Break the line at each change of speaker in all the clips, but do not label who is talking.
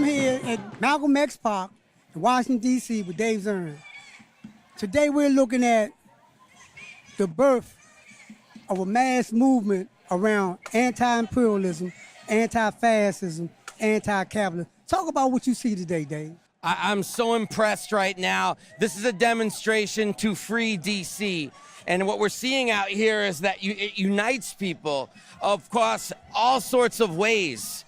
I'm here at Malcolm X Park in Washington, D.C. with Dave Zirin. Today we're looking at the birth of a mass movement around anti-imperialism, anti-fascism, anti-capitalism. Talk about what you see today, Dave.
I'm so impressed right now. This is a demonstration to free DC. And what we're seeing out here is that it unites people, of course, all sorts of ways.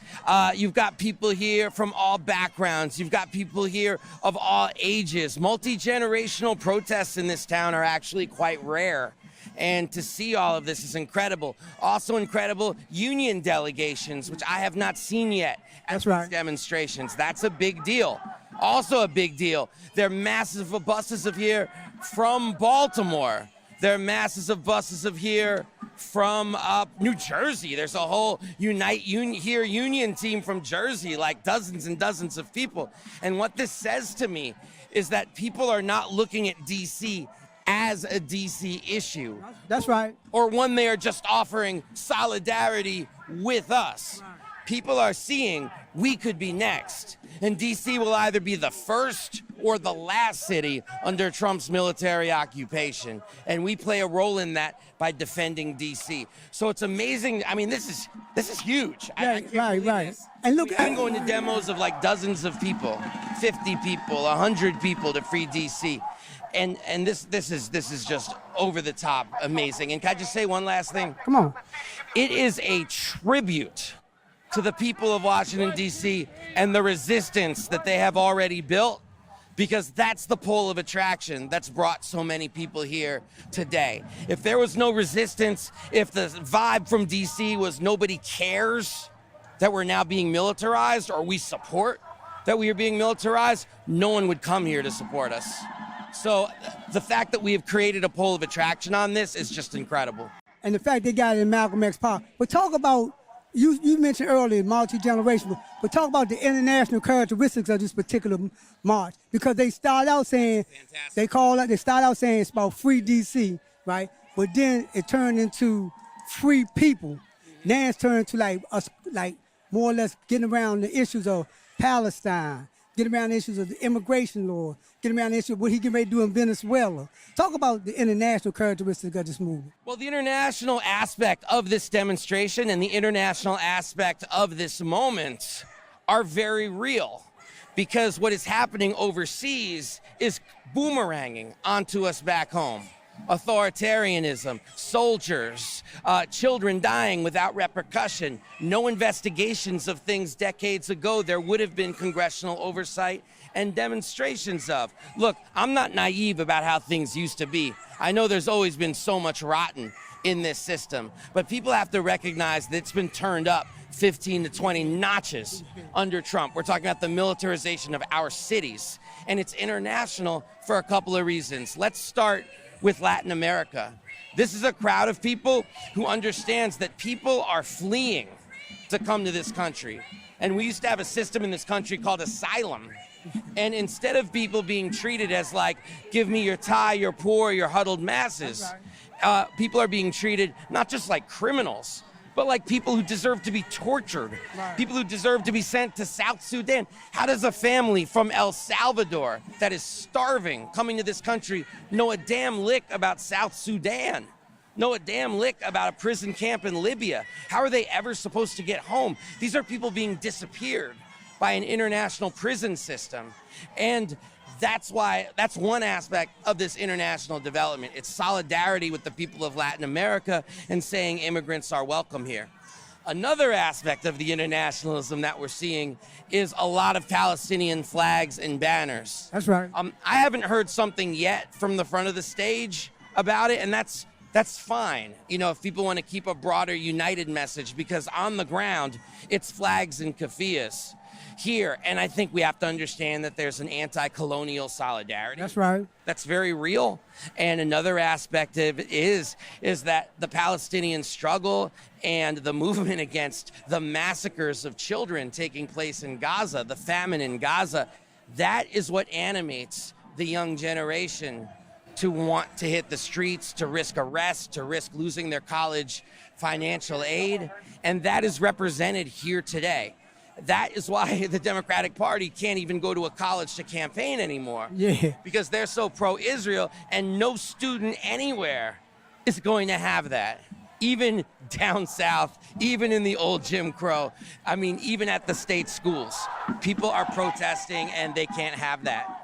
You've got people here from all backgrounds. You've got people here of all ages. Multi-generational protests in this town are actually quite rare. And to see all of this is incredible. Also incredible union delegations, which I have not seen yet at these demonstrations. That's a big deal. Also a big deal. There are massive buses of here from Baltimore. There are masses of buses of here from New Jersey. There's a whole union team from Jersey, like dozens and dozens of people. And what this says to me is that people are not looking at DC as a DC issue.
That's right.
Or one they are just offering solidarity with us. Right. People are seeing we could be next. And DC will either be the first or the last city under Trump's military occupation. And we play a role in that by defending DC. So it's amazing. I mean, this is huge.
Right. And look,
We've been going to demos of like dozens of people, 50 people, 100 people to free DC. And this is just over the top amazing. And can I just say one last thing?
Come on.
It is a tribute to the people of Washington, D.C. and the resistance that they have already built, because that's the pole of attraction that's brought so many people here today. If there was no resistance, if the vibe from D.C. was nobody cares that we're now being militarized, or we support that we are being militarized, no one would come here to support us. So the fact that we have created a pole of attraction on this is just incredible.
And the fact they got it in Malcolm X Park. But talk about, you mentioned earlier, multi-generational, but talk about the international characteristics of this particular march. Because they start out saying, they start out saying it's about free DC, right? But then it turned into free people. Now it's turned to like us, like more or less getting around the issues of Palestine, getting around the issues of the immigration law, getting around the issue of what he getting ready to do in Venezuela. Talk about the international characteristics of this movement.
Well, the international aspect of this demonstration and the international aspect of this moment are very real, because what is happening overseas is boomeranging onto us back home. Authoritarianism, soldiers, children dying without repercussion, no investigations of things decades ago there would have been congressional oversight and demonstrations of. Look, I'm not naive about how things used to be. I know there's always been so much rotten in this system, but people have to recognize that it's been turned up 15 to 20 notches under Trump. We're talking about the militarization of our cities, and it's international for a couple of reasons. Let's start with Latin America. This is a crowd of people who understands that people are fleeing to come to this country. And we used to have a system in this country called asylum. And instead of people being treated as like, give me your tie, your poor, your huddled masses, people are being treated not just like criminals, but like people who deserve to be tortured, people who deserve to be sent to South Sudan. How does a family from El Salvador that is starving coming to this country know a damn lick about South Sudan? Know a damn lick about a prison camp in Libya? How are they ever supposed to get home? These are people being disappeared by an international prison system. And that's one aspect of this international development. It's solidarity with the people of Latin America and saying immigrants are welcome here. Another aspect of the internationalism that we're seeing is a lot of Palestinian flags and banners.
That's right.
I haven't heard something yet from the front of the stage about it, and that's fine. You know, if people want to keep a broader united message, because on the ground, it's flags and keffiyehs here. And I think we have to understand that there's an anti-colonial solidarity.
That's right.
That's very real. And another aspect of it is that the Palestinian struggle and the movement against the massacres of children taking place in Gaza, the famine in Gaza, that is what animates the young generation to want to hit the streets, to risk arrest, to risk losing their college financial aid. And that is represented here today. That is why the Democratic Party can't even go to a college to campaign anymore.
Yeah.
Because they're so pro-Israel, and no student anywhere is going to have that. Even down south, even in the old Jim Crow, I mean, even at the state schools, people are protesting and they can't have that.